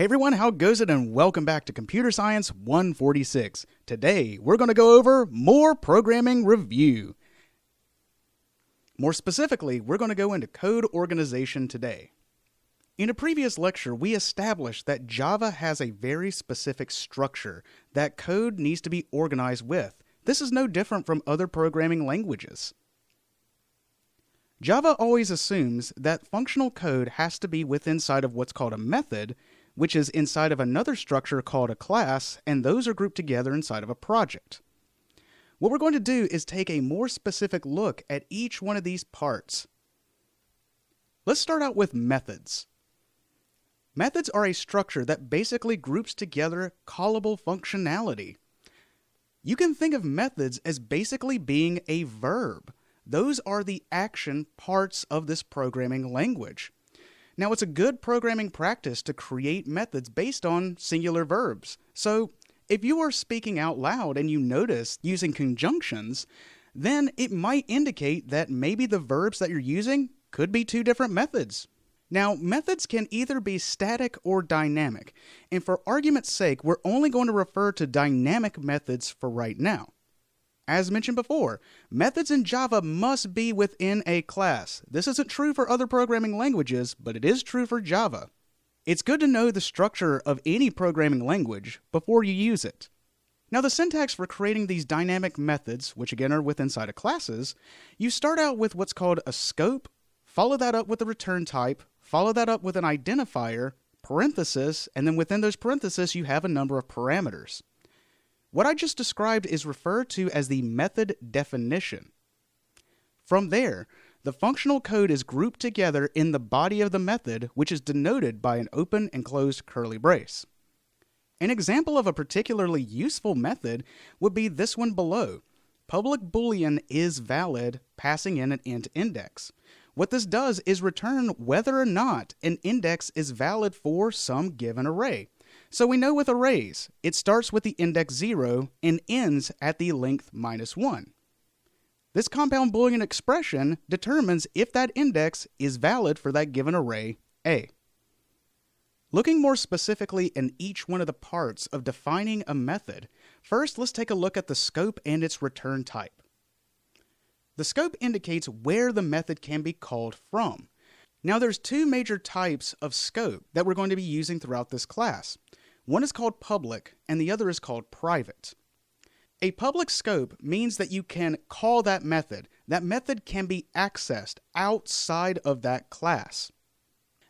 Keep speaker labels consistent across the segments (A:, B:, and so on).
A: Hey everyone, how goes it? And welcome back to Computer Science 146. Today, we're going to go over more programming review. More specifically, we're going to go into code organization today. In a previous lecture, we established that Java has a very specific structure that code needs to be organized with. This is no different from other programming languages. Java always assumes that functional code has to be inside of what's called a method, which is inside of another structure called a class, and those are grouped together inside of a project. What we're going to do is take a more specific look at each one of these parts. Let's start out with methods. Methods are a structure that basically groups together callable functionality. You can think of methods as basically being a verb. Those are the action parts of this programming language. Now, it's a good programming practice to create methods based on singular verbs. So, if you are speaking out loud and you notice using conjunctions, then it might indicate that maybe the verbs that you're using could be two different methods. Now, methods can either be static or dynamic, and for argument's sake, we're only going to refer to dynamic methods for right now. As mentioned before, methods in Java must be within a class. This isn't true for other programming languages, but it is true for Java. It's good to know the structure of any programming language before you use it. Now, the syntax for creating these dynamic methods, which again are inside of classes, you start out with what's called a scope, follow that up with a return type, follow that up with an identifier, parenthesis, and then within those parentheses you have a number of parameters. What I just described is referred to as the method definition. From there, the functional code is grouped together in the body of the method, which is denoted by an open and closed curly brace. An example of a particularly useful method would be this one below. Public boolean is valid, passing in an int index. What this does is return whether or not an index is valid for some given array. So we know with arrays, it starts with the index 0 and ends at the length -1. This compound Boolean expression determines if that index is valid for that given array A. Looking more specifically in each one of the parts of defining a method, first let's take a look at the scope and its return type. The scope indicates where the method can be called from. Now there's two major types of scope that we're going to be using throughout this class. One is called public and the other is called private. A public scope means that you can call that method. That method can be accessed outside of that class.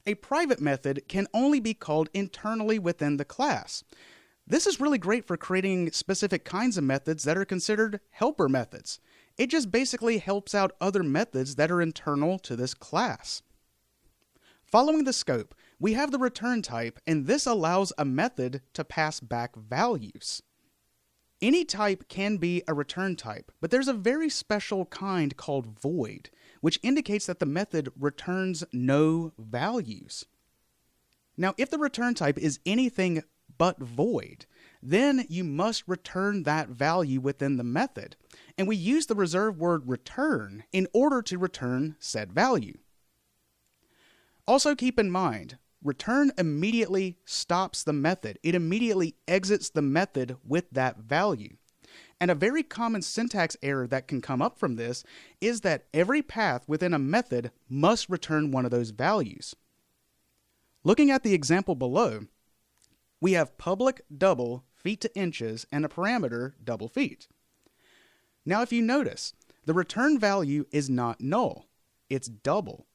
A: A private method can only be called internally within the class. This is really great for creating specific kinds of methods that are considered helper methods. It just basically helps out other methods that are internal to this class. Following the scope, we have the return type, and this allows a method to pass back values. Any type can be a return type, but there's a very special kind called void, which indicates that the method returns no values. Now, if the return type is anything but void, then you must return that value within the method, and we use the reserved word return in order to return said value. Also keep in mind, return immediately stops the method. It immediately exits the method with that value. And a very common syntax error that can come up from this is that every path within a method must return one of those values. Looking at the example below, we have public double feet to inches and a parameter double feet. Now if you notice, the return value is not null, it's double.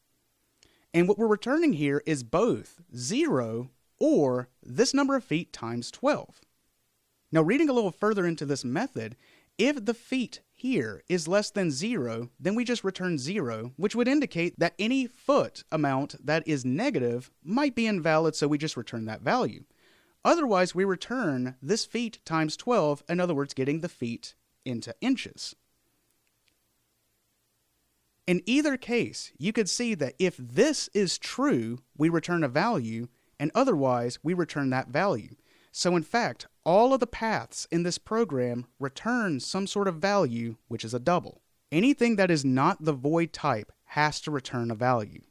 A: And what we're returning here is both 0 or this number of feet times 12. Now reading a little further into this method, if the feet here is less than 0, then we just return 0, which would indicate that any foot amount that is negative might be invalid, so we just return that value. Otherwise, we return this feet times 12, in other words, getting the feet into inches. In either case, you could see that if this is true, we return a value, and otherwise, we return that value. So in fact, all of the paths in this program return some sort of value, which is a double. Anything that is not the void type has to return a value.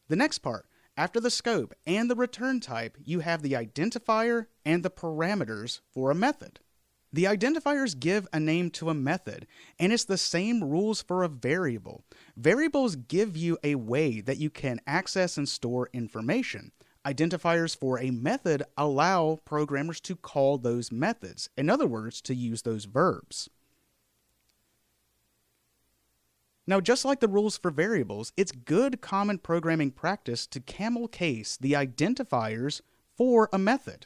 A: The next part, After the scope and the return type, you have the identifier and the parameters for a method. The identifiers give a name to a method, and it's the same rules for a variable. Variables give you a way that you can access and store information. Identifiers for a method allow programmers to call those methods. In other words, to use those verbs. Now, just like the rules for variables, it's good common programming practice to camel case the identifiers for a method.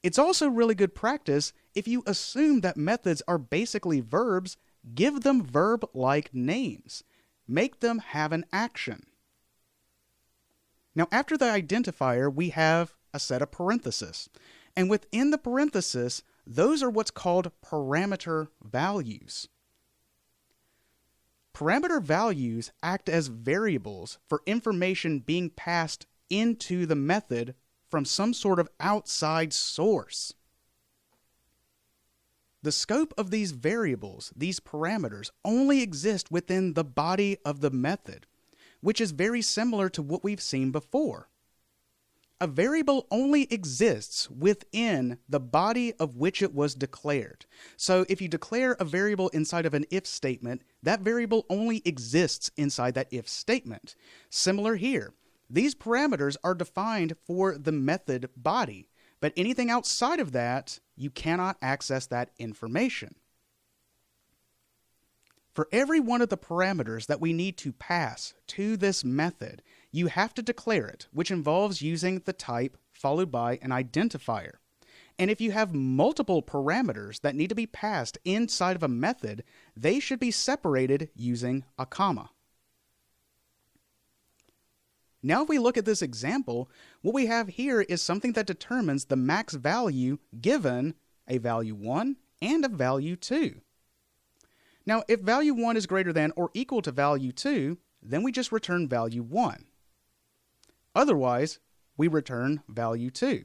A: It's also really good practice if you assume that methods are basically verbs, give them verb-like names. Make them have an action. Now, after the identifier, we have a set of parentheses. And within the parentheses, those are what's called parameter values. Parameter values act as variables for information being passed into the method from some sort of outside source. The scope of these variables, these parameters, only exist within the body of the method, which is very similar to what we've seen before. A variable only exists within the body of which it was declared. So if you declare a variable inside of an if statement, that variable only exists inside that if statement. Similar here. These parameters are defined for the method body, but anything outside of that, you cannot access that information. For every one of the parameters that we need to pass to this method, you have to declare it, which involves using the type followed by an identifier. And if you have multiple parameters that need to be passed inside of a method, they should be separated using a comma. Now if we look at this example, what we have here is something that determines the max value given a value 1 and a value 2. Now if value 1 is greater than or equal to value 2, then we just return value 1. Otherwise, we return value 2.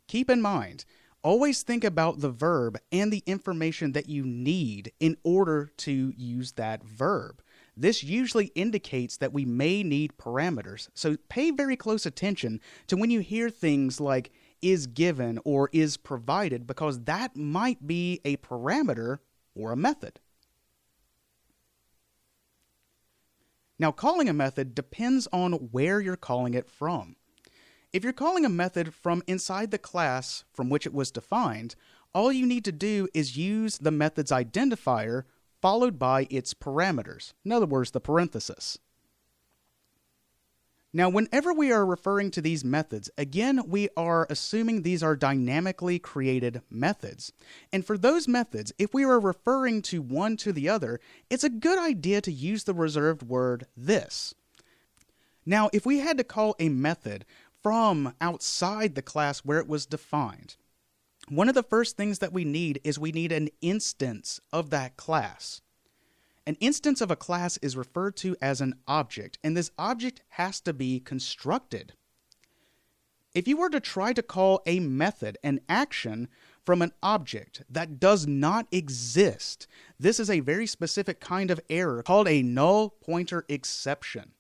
A: Keep in mind, always think about the verb and the information that you need in order to use that verb. This usually indicates that we may need parameters, so pay very close attention to when you hear things like is given or is provided, because that might be a parameter or a method. Now, calling a method depends on where you're calling it from. If you're calling a method from inside the class from which it was defined, all you need to do is use the method's identifier followed by its parameters. In other words, the parenthesis. Now, whenever we are referring to these methods, again, we are assuming these are dynamically created methods. And for those methods, if we are referring to one to the other, it's a good idea to use the reserved word this. Now, if we had to call a method from outside the class where it was defined, one of the first things that we need is we need an instance of that class. An instance of a class is referred to as an object, and this object has to be constructed. If you were to try to call a method, an action, from an object that does not exist, this is a very specific kind of error called a null pointer exception.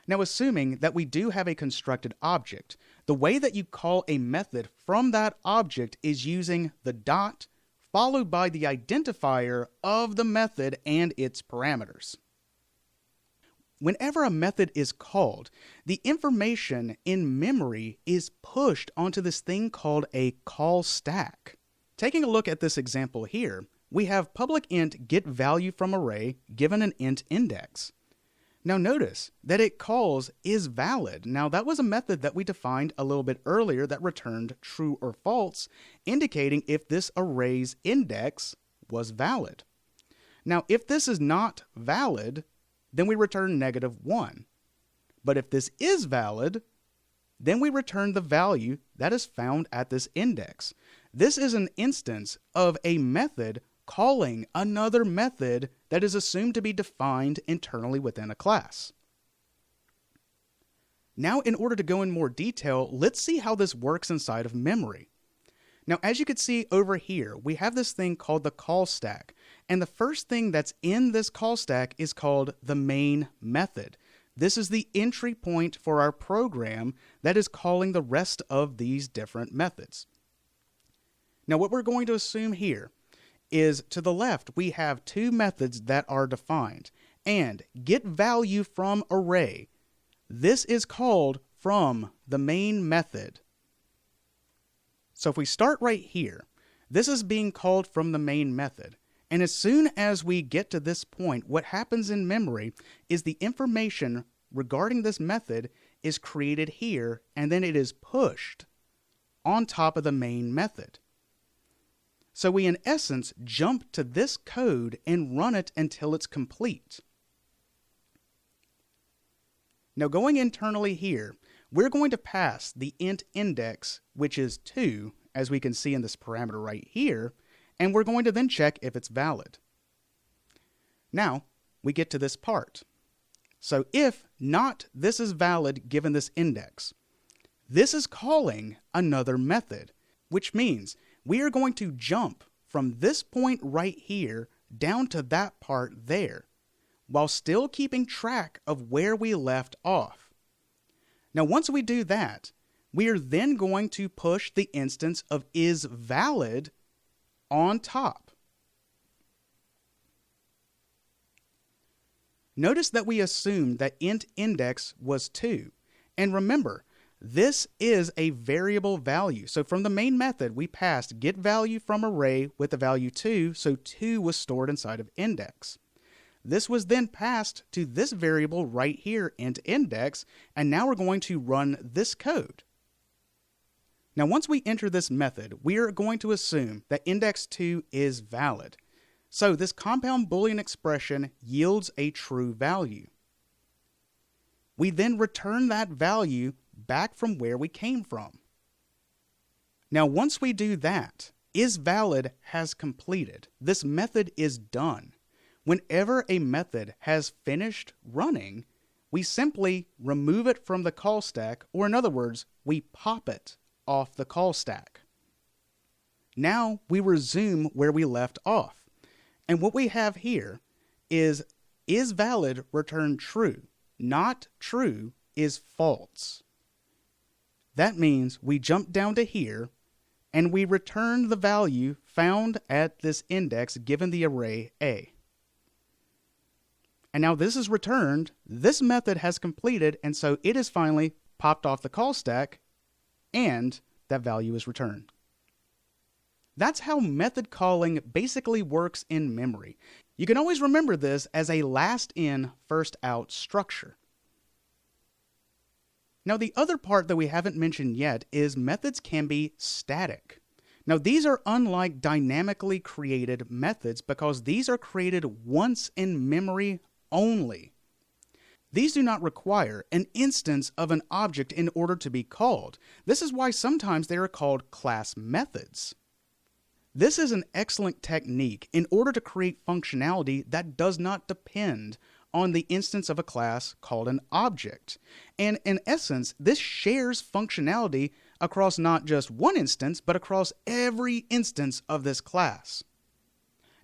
A: Now, assuming that we do have a constructed object, the way that you call a method from that object is using the dot followed by the identifier of the method and its parameters. Whenever a method is called, the information in memory is pushed onto this thing called a call stack. Taking a look at this example here, we have public int getValue from array given an int index. Now notice that it calls isValid. Now that was a method that we defined a little bit earlier that returned true or false, indicating if this array's index was valid. Now if this is not valid, then we return -1. But if this is valid, then we return the value that is found at this index. This is an instance of a method calling another method that is assumed to be defined internally within a class. Now, in order to go in more detail, let's see how this works inside of memory. Now, as you can see over here, we have this thing called the call stack, and the first thing that's in this call stack is called the main method. This is the entry point for our program that is calling the rest of these different methods. Now, what we're going to assume here is to the left, we have two methods that are defined. And get value from array. This is called from the main method. So if we start right here, this is being called from the main method. And as soon as we get to this point, what happens in memory is the information regarding this method is created here, and then it is pushed on top of the main method. So we, in essence, jump to this code and run it until it's complete. Now, going internally here, we're going to pass the int index, which is 2, as we can see in this parameter right here, and we're going to then check if it's valid. Now, we get to this part. So if not this is valid given this index, this is calling another method, which means we are going to jump from this point right here down to that part there, while still keeping track of where we left off. Now, once we do that, we are then going to push the instance of isValid on top. Notice that we assumed that int index was 2. And remember, this is a variable value. So from the main method, we passed get value from array with the value 2, so 2 was stored inside of index. This was then passed to this variable right here, int index, and now we're going to run this code. Now, once we enter this method, we are going to assume that index 2 is valid. So this compound Boolean expression yields a true value. We then return that value back from where we came from. Now, once we do that, isValid has completed. This method is done. Whenever a method has finished running, we simply remove it from the call stack, or in other words, we pop it off the call stack. Now we resume where we left off. And what we have here is valid return true, not true is false. That means we jump down to here and we return the value found at this index given the array A. And now this is returned, this method has completed, and so it is finally popped off the call stack, and that value is returned. That's how method calling basically works in memory. You can always remember this as a last in, first out structure. Now, the other part that we haven't mentioned yet is methods can be static. Now, these are unlike dynamically created methods because these are created once in memory only. These do not require an instance of an object in order to be called. This is why sometimes they are called class methods. This is an excellent technique in order to create functionality that does not depend on the instance of a class called an object. And in essence, this shares functionality across not just one instance, but across every instance of this class.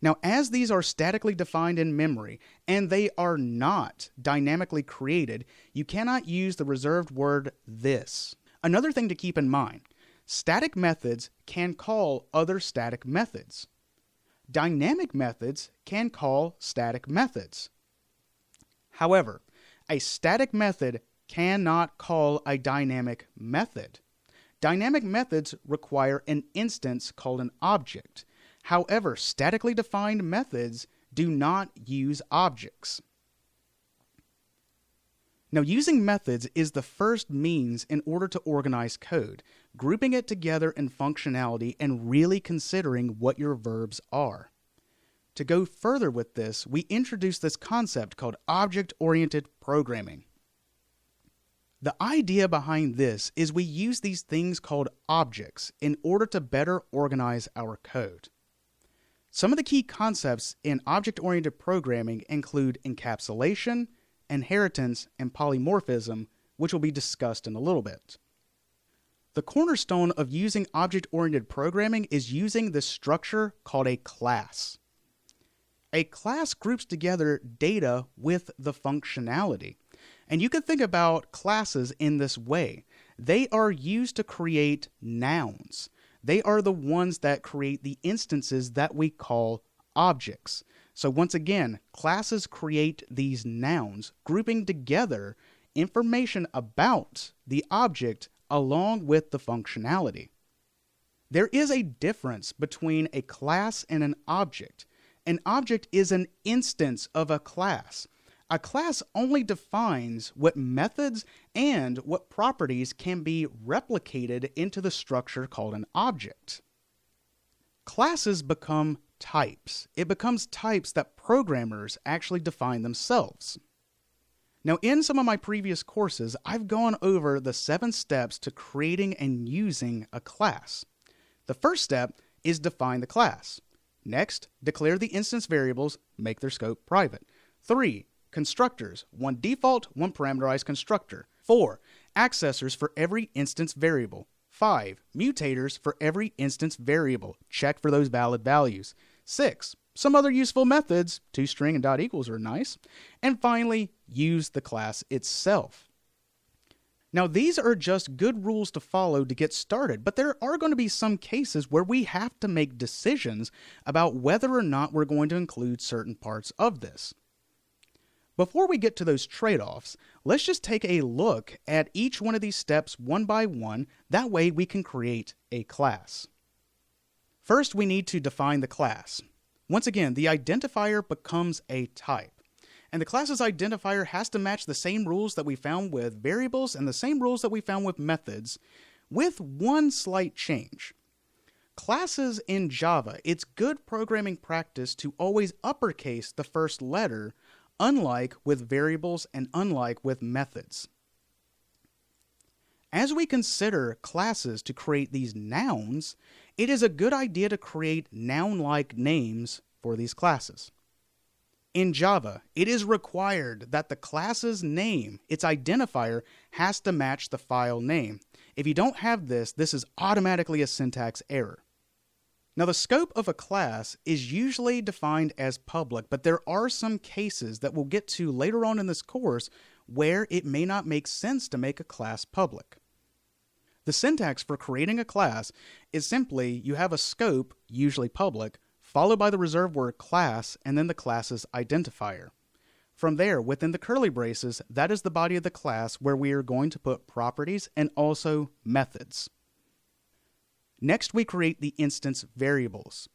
A: Now, as these are statically defined in memory, and they are not dynamically created, you cannot use the reserved word this. Another thing to keep in mind, static methods can call other static methods. Dynamic methods can call static methods. However, a static method cannot call a dynamic method. Dynamic methods require an instance called an object. However, statically defined methods do not use objects. Now, using methods is the first means in order to organize code, grouping it together in functionality and really considering what your verbs are. To go further with this, we introduce this concept called object-oriented programming. The idea behind this is we use these things called objects in order to better organize our code. Some of the key concepts in object-oriented programming include encapsulation, inheritance, and polymorphism, which will be discussed in a little bit. The cornerstone of using object-oriented programming is using this structure called a class. A class groups together data with the functionality. And you can think about classes in this way. They are used to create nouns. They are the ones that create the instances that we call objects. So once again, classes create these nouns, grouping together information about the object along with the functionality. There is a difference between a class and an object. An object is an instance of a class. A class only defines what methods and what properties can be replicated into the structure called an object. Classes become types. It becomes types that programmers actually define themselves. Now, in some of my previous courses, I've gone over the 7 steps to creating and using a class. The first step is define the class. Next, declare the instance variables, make their scope private. 3, constructors, 1 default, 1 parameterized constructor. 4, accessors for every instance variable. 5, mutators for every instance variable. Check for those valid values. 6, some other useful methods, toString and dot equals are nice. And finally, use the class itself. Now, these are just good rules to follow to get started, but there are going to be some cases where we have to make decisions about whether or not we're going to include certain parts of this. Before we get to those trade-offs, let's just take a look at each one of these steps one by one. That way we can create a class. First, we need to define the class. Once again, the identifier becomes a type. And the class's identifier has to match the same rules that we found with variables and the same rules that we found with methods, with one slight change. Classes in Java, it's good programming practice to always uppercase the first letter, unlike with variables and unlike with methods. As we consider classes to create these nouns, it is a good idea to create noun-like names for these classes. In Java, it is required that the class's name, its identifier, has to match the file name. If you don't have this, this is automatically a syntax error. Now, the scope of a class is usually defined as public, but there are some cases that we'll get to later on in this course where it may not make sense to make a class public. The syntax for creating a class is simply you have a scope, usually public, followed by the reserved word class, and then the class's identifier. From there, within the curly braces, that is the body of the class where we are going to put properties and also methods. Next, we create the instance variables.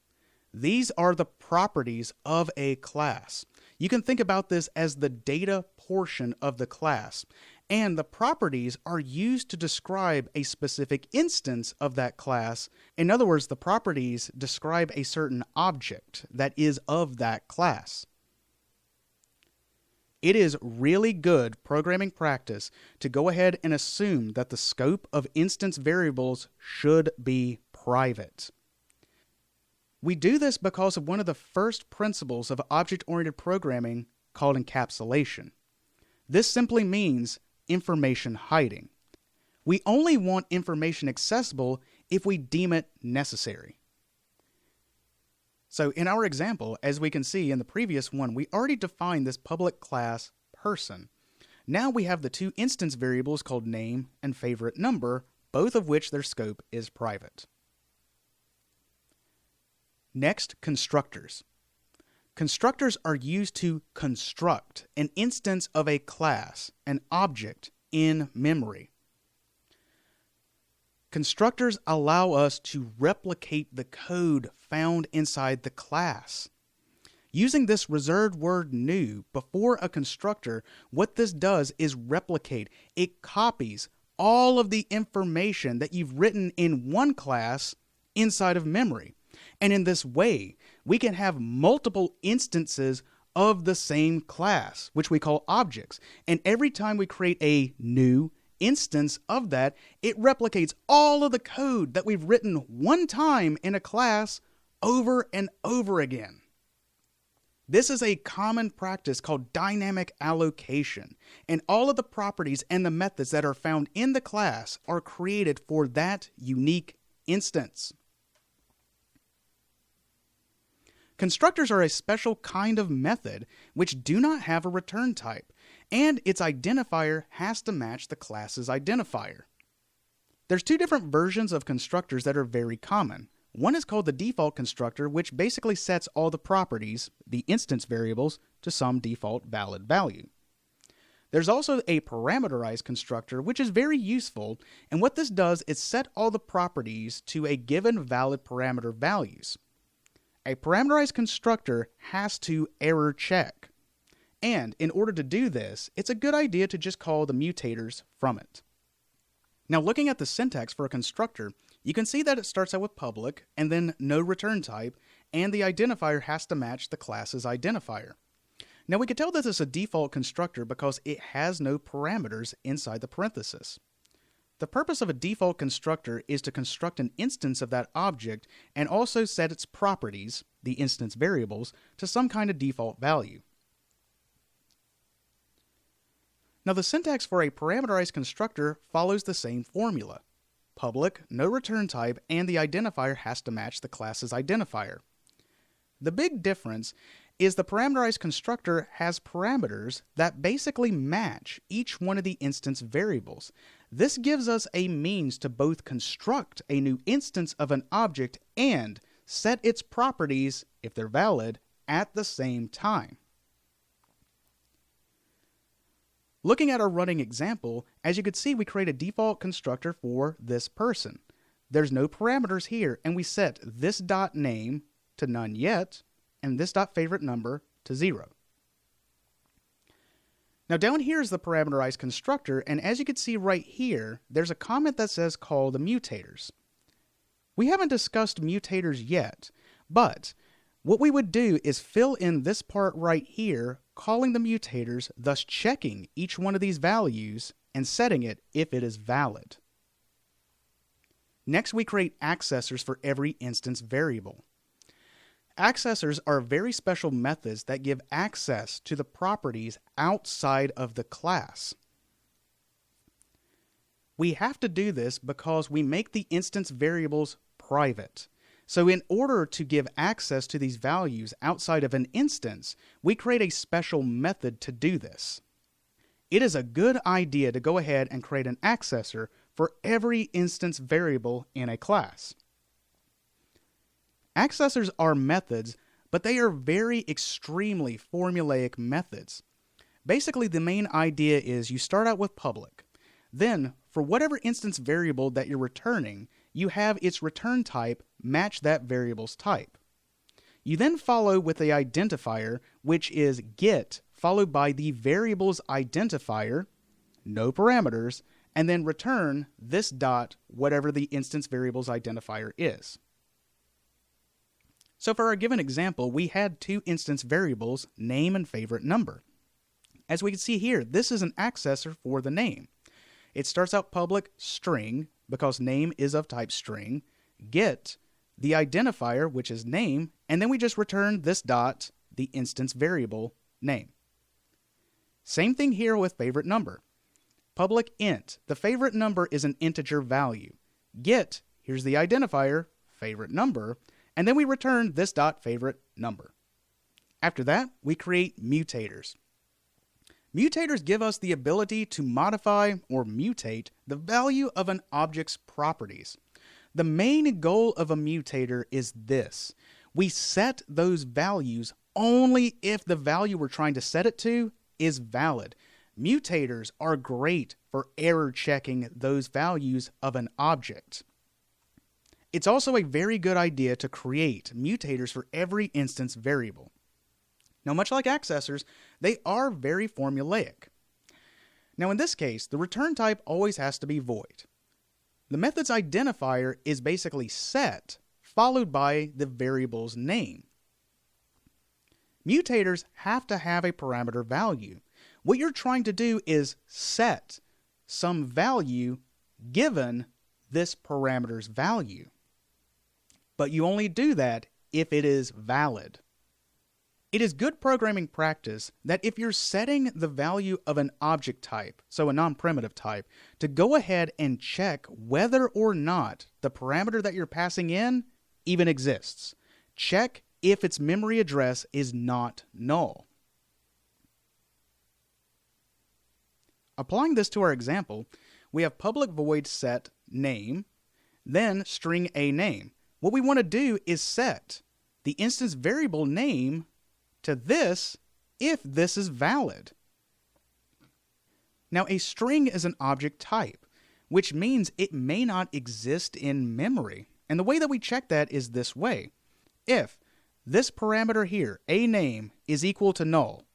A: These are the properties of a class. You can think about this as the data portion of the class, and the properties are used to describe a specific instance of that class. In other words, the properties describe a certain object that is of that class. It is really good programming practice to go ahead and assume that the scope of instance variables should be private. We do this because of one of the first principles of object-oriented programming called encapsulation. This simply means information hiding. We only want information accessible if we deem it necessary. So in our example, as we can see in the previous one, we already defined this public class person. Now we have the 2 instance variables called name and favorite number, both of which their scope is private. Next, constructors. Constructors are used to construct an instance of a class, an object, in memory. Constructors allow us to replicate the code found inside the class. Using this reserved word new before a constructor, what this does is replicate. It copies all of the information that you've written in one class inside of memory. And in this way, we can have multiple instances of the same class, which we call objects. And every time we create a new instance of that, it replicates all of the code that we've written one time in a class over and over again. This is a common practice called dynamic allocation, and all of the properties and the methods that are found in the class are created for that unique instance. Constructors are a special kind of method which do not have a return type, And its identifier has to match the class's identifier. There's two different versions of constructors that are very common. One is called the default constructor, which basically sets all the properties, the instance variables, to some default valid value. There's also a parameterized constructor, which is very useful, and what this does is set all the properties to a given valid parameter values. A parameterized constructor has to error check, and in order to do this, it's a good idea to just call the mutators from it. Now, looking at the syntax for a constructor, you can see that it starts out with public, and then no return type, and the identifier has to match the class's identifier. Now, we can tell that this is a default constructor because it has no parameters inside the parenthesis. The purpose of a default constructor is to construct an instance of that object and also set its properties, the instance variables, to some kind of default value. Now, the syntax for a parameterized constructor follows the same formula. Public, no return type, and the identifier has to match the class's identifier. The big difference is the parameterized constructor has parameters that basically match each one of the instance variables. This gives us a means to both construct a new instance of an object and set its properties, if they're valid, at the same time. Looking at our running example, as you can see, we create a default constructor for this person. There's no parameters here, and we set this dot name to none yet, and this dot favorite number to 0. Now down here is the parameterized constructor, and as you can see right here, there's a comment that says call the mutators. We haven't discussed mutators yet, but what we would do is fill in this part right here, calling the mutators, thus checking each one of these values and setting it if it is valid. Next, we create accessors for every instance variable. Accessors are very special methods that give access to the properties outside of the class. We have to do this because we make the instance variables private. So in order to give access to these values outside of an instance, we create a special method to do this. It is a good idea to go ahead and create an accessor for every instance variable in a class. Accessors are methods, but they are very extremely formulaic methods. Basically, the main idea is you start out with public. Then, for whatever instance variable that you're returning, you have its return type match that variable's type. You then follow with the identifier, which is get, followed by the variable's identifier, no parameters, and then return this dot, whatever the instance variable's identifier is. So for our given example, we had two instance variables, name and favorite number. As we can see here, this is an accessor for the name. It starts out public string, because name is of type string, get, the identifier, which is name, and then we just return this dot, the instance variable, name. Same thing here with favorite number. Public int, the favorite number is an integer value. Get, here's the identifier, favorite number, and then we return this dot favorite number. After that, we create mutators. Mutators give us the ability to modify or mutate the value of an object's properties. The main goal of a mutator is this. We set those values only if the value we're trying to set it to is valid. Mutators are great for error checking those values of an object. It's also a very good idea to create mutators for every instance variable. Now, much like accessors, they are very formulaic. Now, in this case, the return type always has to be void. The method's identifier is basically set, followed by the variable's name. Mutators have to have a parameter value. What you're trying to do is set some value given this parameter's value. But you only do that if it is valid. It is good programming practice that if you're setting the value of an object type, so a non-primitive type, to go ahead and check whether or not the parameter that you're passing in even exists. Check if its memory address is not null. Applying this to our example, we have public void set name, then string a name. What we want to do is set the instance variable name to this if this is valid. Now, a string is an object type, which means it may not exist in memory. And the way that we check that is this way. If this parameter here, a name, is equal to null,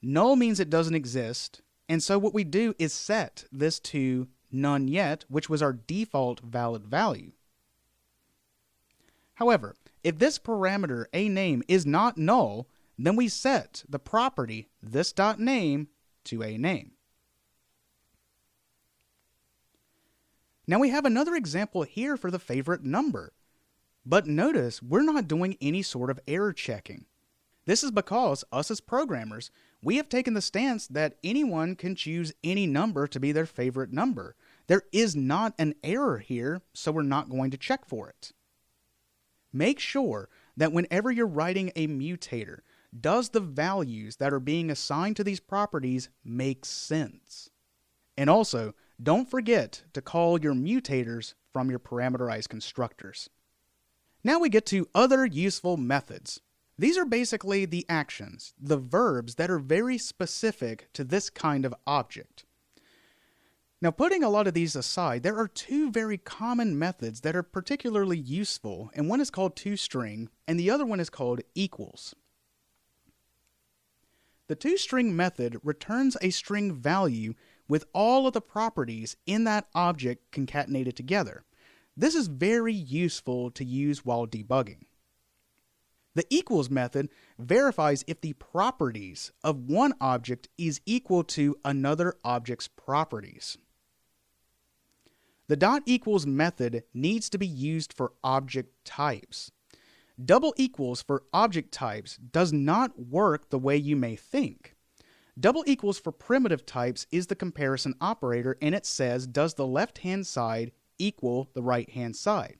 A: null means it doesn't exist, and so what we do is set this to none yet, which was our default valid value. However, if this parameter, a name, is not null, then we set the property this.name to a name. Now we have another example here for the favorite number. But notice we're not doing any sort of error checking. This is because us as programmers, we have taken the stance that anyone can choose any number to be their favorite number. There is not an error here, so we're not going to check for it. Make sure that whenever you're writing a mutator, does the values that are being assigned to these properties make sense? And also, don't forget to call your mutators from your parameterized constructors. Now we get to other useful methods. These are basically the actions, the verbs that are very specific to this kind of object. Now, putting a lot of these aside, there are two very common methods that are particularly useful, and one is called toString, and the other one is called equals. The toString method returns a string value with all of the properties in that object concatenated together. This is very useful to use while debugging. The equals method verifies if the properties of one object is equal to another object's properties. The .equals method needs to be used for object types. Double equals for object types does not work the way you may think. Double equals for primitive types is the comparison operator, and it says, does the left-hand side equal the right-hand side?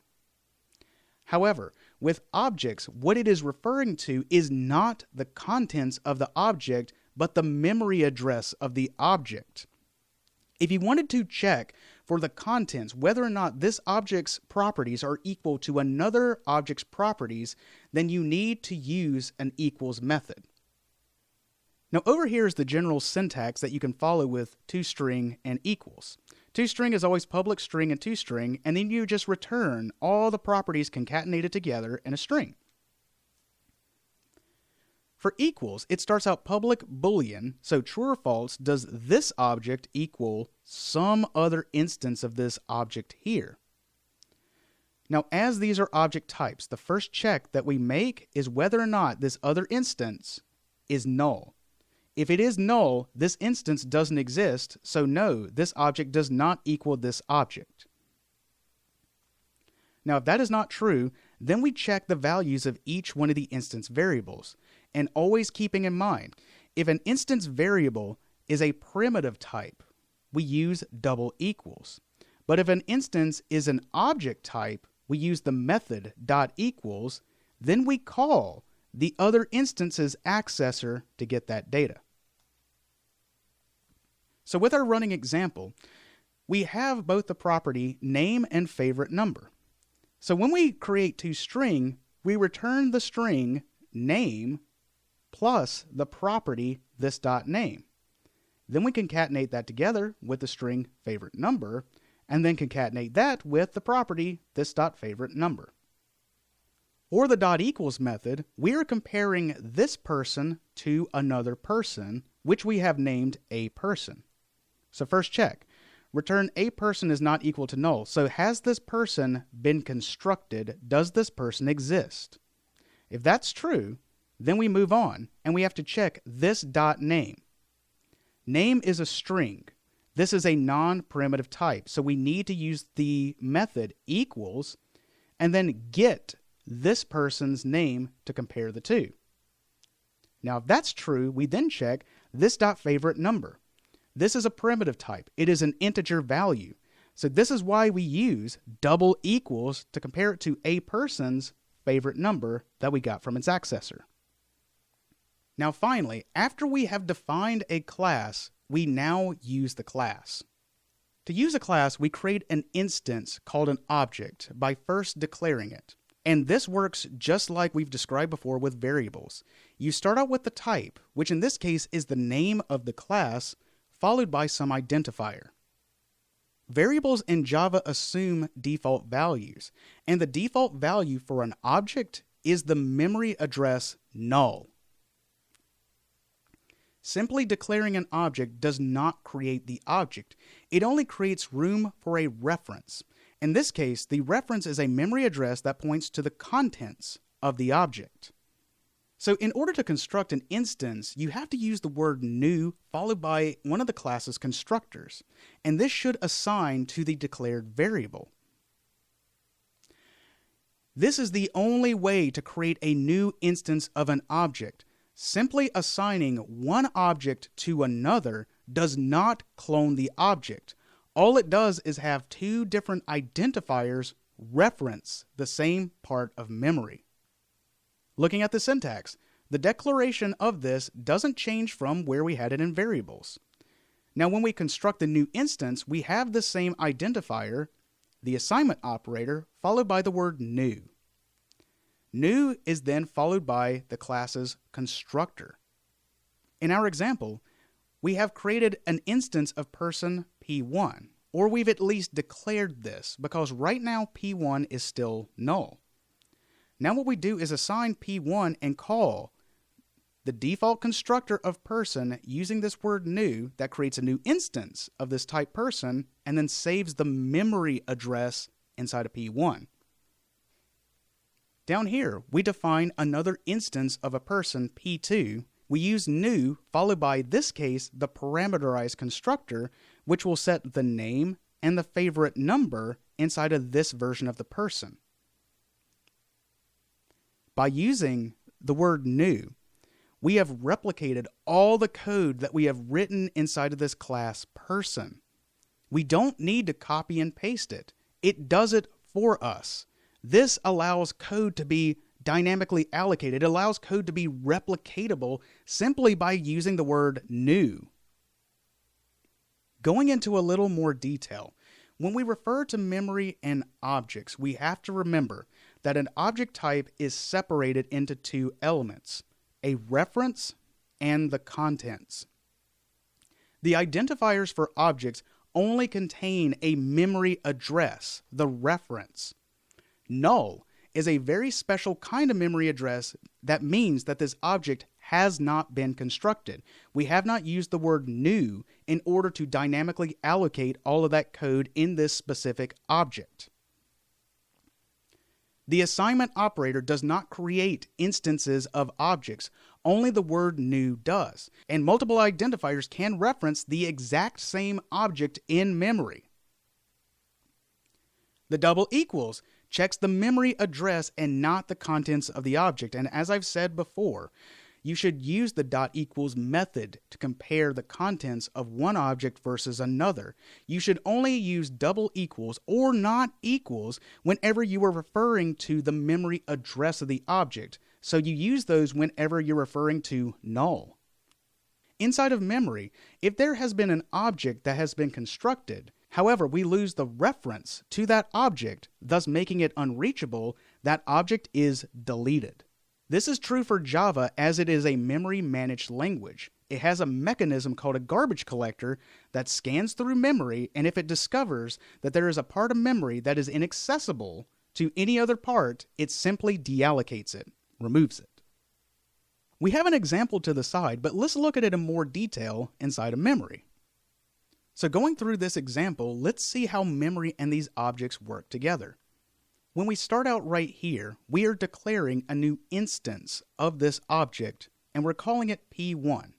A: However, with objects, what it is referring to is not the contents of the object, but the memory address of the object. If you wanted to check for the contents, whether or not this object's properties are equal to another object's properties, then you need to use an equals method. Now over here is the general syntax that you can follow with toString and equals. ToString is always public string and toString, and then you just return all the properties concatenated together in a string. For equals, it starts out public boolean, so true or false, does this object equal some other instance of this object here? Now, as these are object types, the first check that we make is whether or not this other instance is null. If it is null, this instance doesn't exist, so no, this object does not equal this object. Now, if that is not true, then we check the values of each one of the instance variables. And always keeping in mind, if an instance variable is a primitive type, we use double equals. But if an instance is an object type, we use the method .equals, then we call the other instance's accessor to get that data. So with our running example, we have both the property name and favorite number. So when we create toString, we return the string name plus the property this.name. Then we concatenate that together with the string favorite number, and then concatenate that with the property this.favorite number. For the .equals method, we are comparing this person to another person, which we have named a person. So first check. Return a person is not equal to null. So has this person been constructed? Does this person exist? If that's true, then we move on, and we have to check this .name. Name is a string. This is a non-primitive type, so we need to use the method equals and then get this person's name to compare the two. Now, if that's true, we then check this .favorite number. This is a primitive type. It is an integer value. So this is why we use double equals to compare it to a person's favorite number that we got from its accessor. Now finally, after we have defined a class we now use the class. To use a class, we create an instance called an object by first declaring it. And this works just like we've described before with variables. You start out with the type, which in this case is the name of the class, followed by some identifier. Variables in Java assume default values, and the default value for an object is the memory address null. Simply declaring an object does not create the object. It only creates room for a reference. In this case, the reference is a memory address that points to the contents of the object. So in order to construct an instance, you have to use the word new followed by one of the class's constructors, and this should assign to the declared variable. This is the only way to create a new instance of an object. Simply assigning one object to another does not clone the object. All it does is have two different identifiers reference the same part of memory. Looking at the syntax, the declaration of this doesn't change from where we had it in variables. Now when we construct the new instance, we have the same identifier, the assignment operator, followed by the word new. New is then followed by the class's constructor. In our example, we have created an instance of person P1, or we've at least declared this, because right now P1 is still null. Now what we do is assign P1 and call the default constructor of person using this word new that creates a new instance of this type person and then saves the memory address inside of P1. Down here, we define another instance of a person, P2. We use new, followed by, this case, the parameterized constructor, which will set the name and the favorite number inside of this version of the person. By using the word new, we have replicated all the code that we have written inside of this class person. We don't need to copy and paste it. It does it for us. This allows code to be dynamically allocated. It allows code to be replicatable simply by using the word new. Going into a little more detail, when we refer to memory and objects, we have to remember that an object type is separated into two elements, a reference and the contents. The identifiers for objects only contain a memory address, the reference. Null is a very special kind of memory address that means that this object has not been constructed. We have not used the word new in order to dynamically allocate all of that code in this specific object. The assignment operator does not create instances of objects, only the word new does, and multiple identifiers can reference the exact same object in memory. The double equals checks the memory address and not the contents of the object, and as I've said before, you should use the dot equals method to compare the contents of one object versus another. You should only use double equals or not equals whenever you are referring to the memory address of the object, so you use those whenever you're referring to null. Inside of memory, if there has been an object that has been constructed, however, we lose the reference to that object, thus making it unreachable, that object is deleted. This is true for Java as it is a memory-managed language. It has a mechanism called a garbage collector that scans through memory, and if it discovers that there is a part of memory that is inaccessible to any other part, it simply deallocates it, removes it. We have an example to the side, but let's look at it in more detail inside of memory. So going through this example, let's see how memory and these objects work together. When we start out right here, we are declaring a new instance of this object, and we're calling it P1.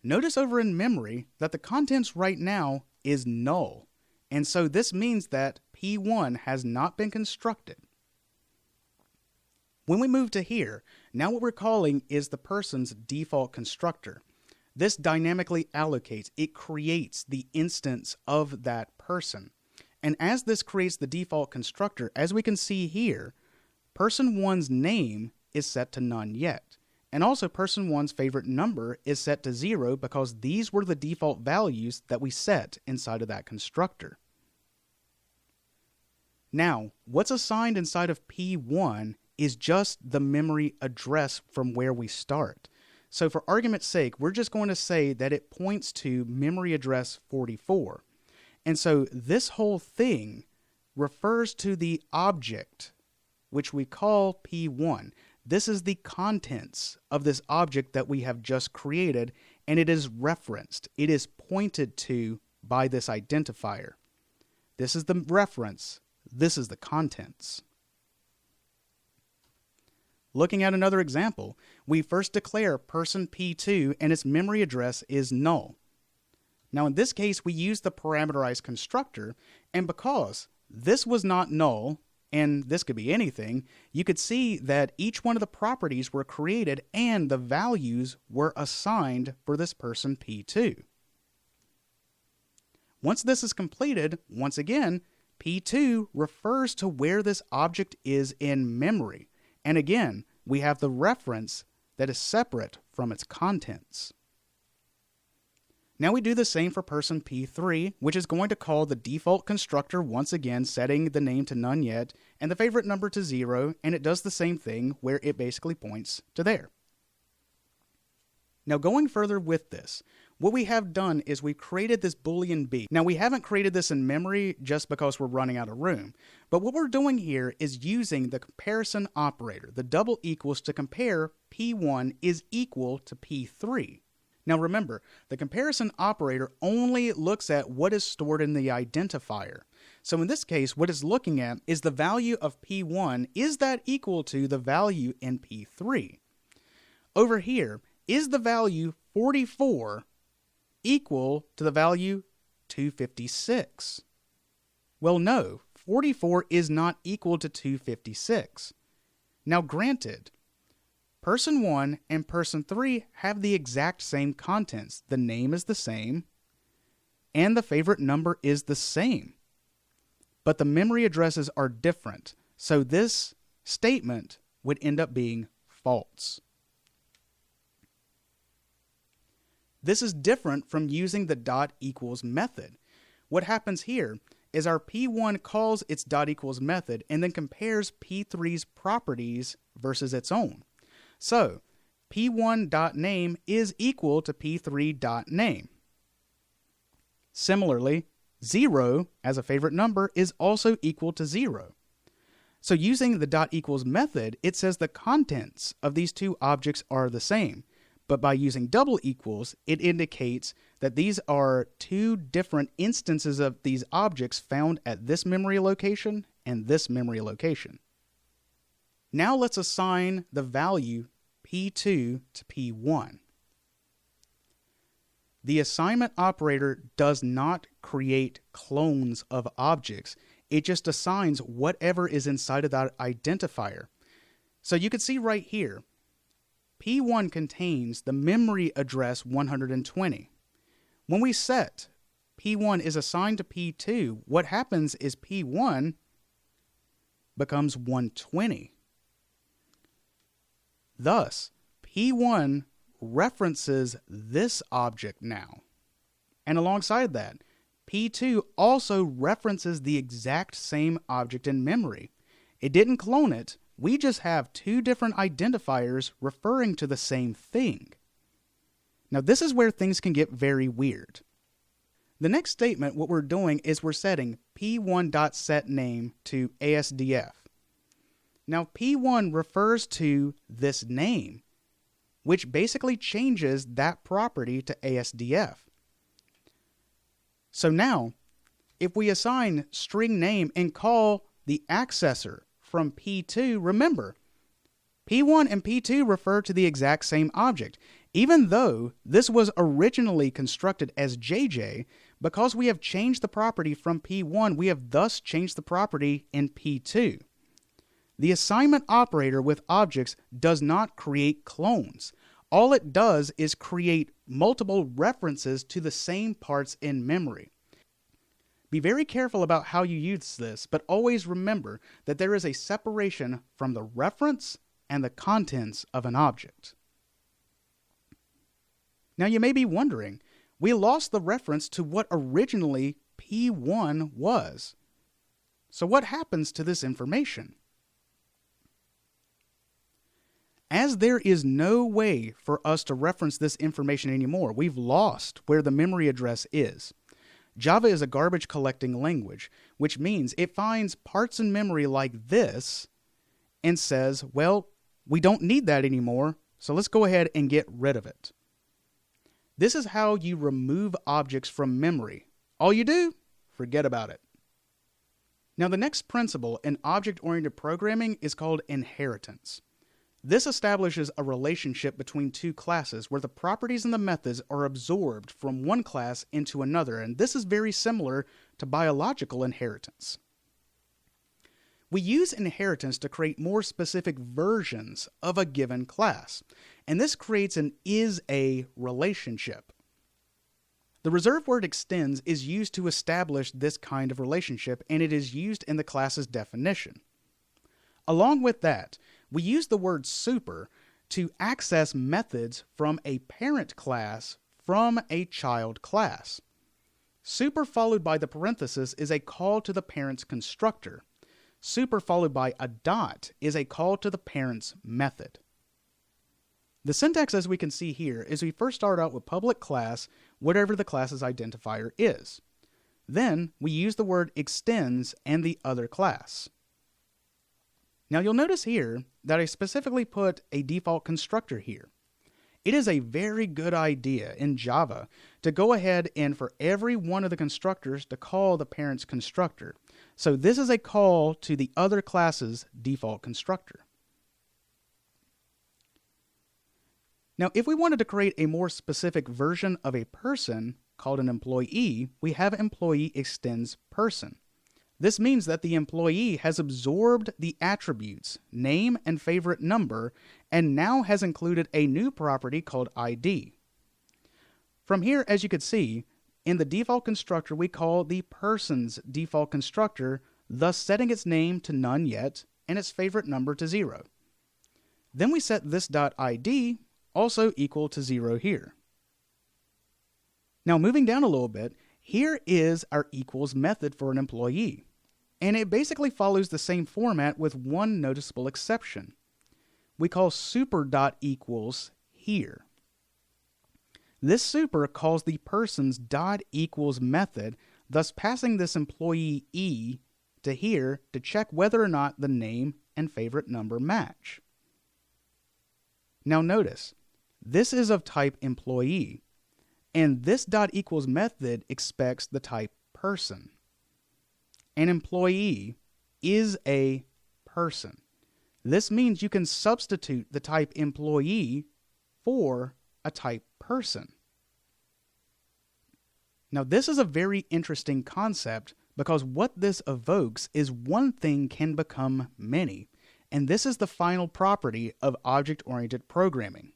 A: Notice over in memory that the contents right now is null, and so this means that P1 has not been constructed. When we move to here, now what we're calling is the person's default constructor. This dynamically allocates, it creates the instance of that person. And as this creates the default constructor, as we can see here, person 1's name is set to none yet. And also person 1's favorite number is set to 0 because these were the default values that we set inside of that constructor. Now, what's assigned inside of P1 is just the memory address from where we start. So for argument's sake, we're just going to say that it points to memory address 44. And so this whole thing refers to the object, which we call P1. This is the contents of this object that we have just created, and it is referenced. It is pointed to by this identifier. This is the reference. This is the contents. Looking at another example, we first declare person P2 and its memory address is null. Now in this case, we use the parameterized constructor, and because this was not null, and this could be anything, you could see that each one of the properties were created and the values were assigned for this person P2. Once this is completed, once again, P2 refers to where this object is in memory. And again, we have the reference that is separate from its contents. Now we do the same for person P3, which is going to call the default constructor once again, setting the name to none yet, and the favorite number to 0, and it does the same thing where it basically points to there. Now going further with this, what we have done is we've created this Boolean B. Now we haven't created this in memory just because we're running out of room, but what we're doing here is using the comparison operator, the double equals, to compare P1 is equal to P3. Now remember, the comparison operator only looks at what is stored in the identifier. So in this case, what it's looking at is the value of P1, is that equal to the value in P3? Over here, is the value 44 equal to the value 256? Well, no, 44 is not equal to 256. Now granted, person 1 and person 3 have the exact same contents. The name is the same, and the favorite number is the same. But the memory addresses are different, so this statement would end up being false. This is different from using the dot equals method. What happens here is our P1 calls its dot equals method and then compares P3's properties versus its own. So P1.name is equal to P3.name. Similarly, 0 as a favorite number is also equal to 0. So using the dot equals method, it says the contents of these two objects are the same. But by using double equals, it indicates that these are two different instances of these objects found at this memory location and this memory location. Now let's assign the value P2 to P1. The assignment operator does not create clones of objects. It just assigns whatever is inside of that identifier. So you can see right here, P1 contains the memory address 120. When we set P1 is assigned to P2, what happens is P1 becomes 120. Thus, P1 references this object now. And alongside that, P2 also references the exact same object in memory. It didn't clone it. We just have two different identifiers referring to the same thing. Now this is where things can get very weird. The next statement, what we're doing is we're setting P1.setName to ASDF. Now P1 refers to this name, which basically changes that property to ASDF. So now, if we assign string name and call the accessor from P2, remember, P1 and P2 refer to the exact same object. Even though this was originally constructed as JJ, because we have changed the property from P1, we have thus changed the property in P2. The assignment operator with objects does not create clones. All it does is create multiple references to the same parts in memory. Be very careful about how you use this, but always remember that there is a separation from the reference and the contents of an object. Now you may be wondering, we lost the reference to what originally P1 was. So what happens to this information? As there is no way for us to reference this information anymore, we've lost where the memory address is. Java is a garbage collecting language, which means it finds parts in memory like this and says, well, we don't need that anymore, so let's go ahead and get rid of it. This is how you remove objects from memory. All you do, forget about it. Now, the next principle in object-oriented programming is called inheritance. This establishes a relationship between two classes where the properties and the methods are absorbed from one class into another, and this is very similar to biological inheritance. We use inheritance to create more specific versions of a given class, and this creates an is-a relationship. The reserved word extends is used to establish this kind of relationship, and it is used in the class's definition. Along with that, we use the word super to access methods from a parent class from a child class. Super followed by the parenthesis is a call to the parent's constructor. Super followed by a dot is a call to the parent's method. The syntax, as we can see here, is we first start out with public class, whatever the class's identifier is. Then we use the word extends and the other class. Now you'll notice here that I specifically put a default constructor here. It is a very good idea in Java to go ahead and for every one of the constructors to call the parent's constructor. So this is a call to the other class's default constructor. Now, if we wanted to create a more specific version of a person called an employee, we have employee extends person. This means that the employee has absorbed the attributes, name and favorite number, and now has included a new property called ID. From here, as you can see, in the default constructor, we call the person's default constructor, thus setting its name to none yet and its favorite number to 0. Then we set this .id also equal to 0 here. Now moving down a little bit, here is our equals method for an employee. And it basically follows the same format with one noticeable exception. We call super.equals here. This super calls the person's .equals method, thus passing this employee E to here to check whether or not the name and favorite number match. Now notice, this is of type employee, and this .equals method expects the type person. An employee is a person. This means you can substitute the type employee for a type person. Now, this is a very interesting concept because what this evokes is one thing can become many, and this is the final property of object-oriented programming.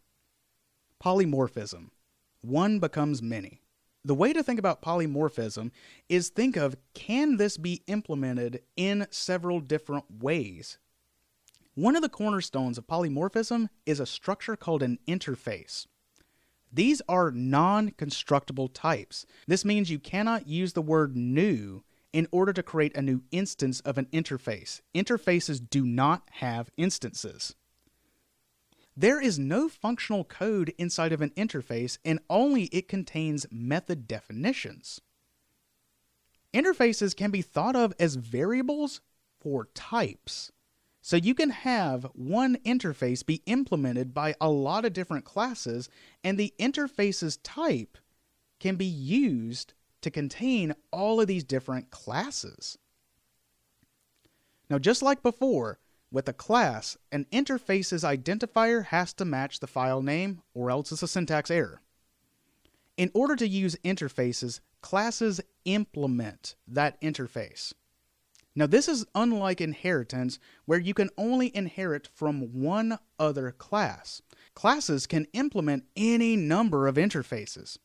A: Polymorphism. One becomes many. The way to think about polymorphism is think of, can this be implemented in several different ways? One of the cornerstones of polymorphism is a structure called an interface. These are non-constructible types. This means you cannot use the word new in order to create a new instance of an interface. Interfaces do not have instances. There is no functional code inside of an interface, and only it contains method definitions. Interfaces can be thought of as variables for types. So you can have one interface be implemented by a lot of different classes, and the interface's type can be used to contain all of these different classes. Now, just like before, with a class, an interface's identifier has to match the file name, or else it's a syntax error. In order to use interfaces, classes implement that interface. Now, this is unlike inheritance, where you can only inherit from one other class. Classes can implement any number of interfaces.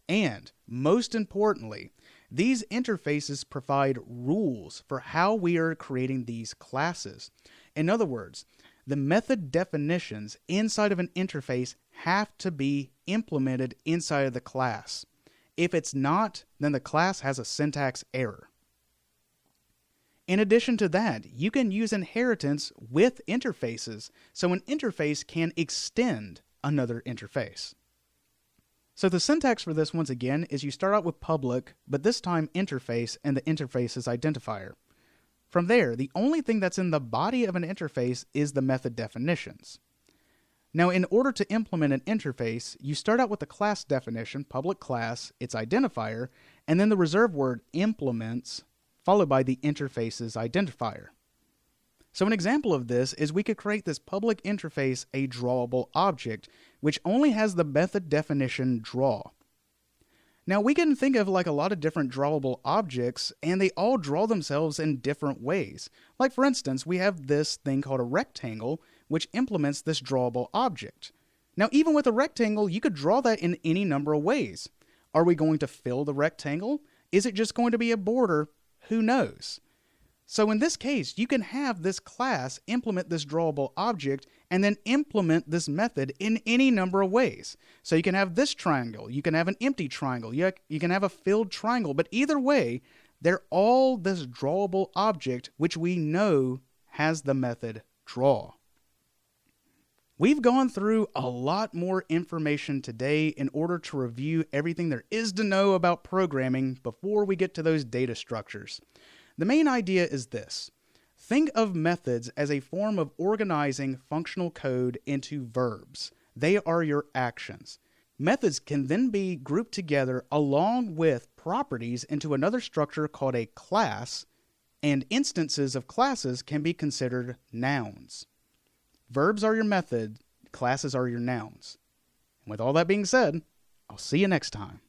A: And, most importantly, these interfaces provide rules for how we are creating these classes. In other words, the method definitions inside of an interface have to be implemented inside of the class. If it's not, then the class has a syntax error. In addition to that, you can use inheritance with interfaces, so an interface can extend another interface. So the syntax for this, once again, is you start out with public, but this time interface, and the interface's identifier. From there, the only thing that's in the body of an interface is the method definitions. Now, in order to implement an interface, you start out with the class definition, public class, its identifier, and then the reserved word implements, followed by the interface's identifier. So an example of this is we could create this public interface a drawable object, which only has the method definition draw. Now we can think of like a lot of different drawable objects, and they all draw themselves in different ways. Like for instance, we have this thing called a rectangle, which implements this drawable object. Now even with a rectangle, you could draw that in any number of ways. Are we going to fill the rectangle? Is it just going to be a border? Who knows? So in this case, you can have this class implement this drawable object and then implement this method in any number of ways. So you can have this triangle, you can have an empty triangle, you can have a filled triangle, but either way, they're all this drawable object which we know has the method draw. We've gone through a lot more information today in order to review everything there is to know about programming before we get to those data structures. The main idea is this. Think of methods as a form of organizing functional code into verbs. They are your actions. Methods can then be grouped together along with properties into another structure called a class, and instances of classes can be considered nouns. Verbs are your method, classes are your nouns. And with all that being said, I'll see you next time.